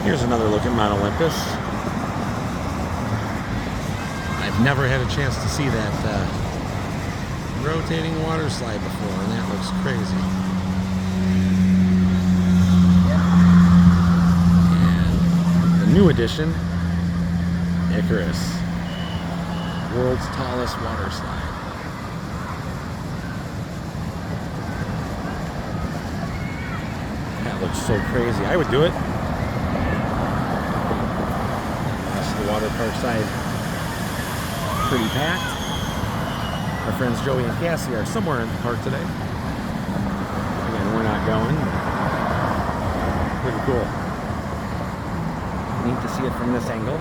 Here's another look at Mount Olympus. I've never had a chance to see that rotating water slide before, and that looks crazy. And the new addition, Icarus, world's tallest water slide. That looks so crazy. I would do it. The water park side pretty packed. Our friends Joey and Cassie are somewhere in the park today. Again, we're not going. Pretty cool. Neat to see it from this angle.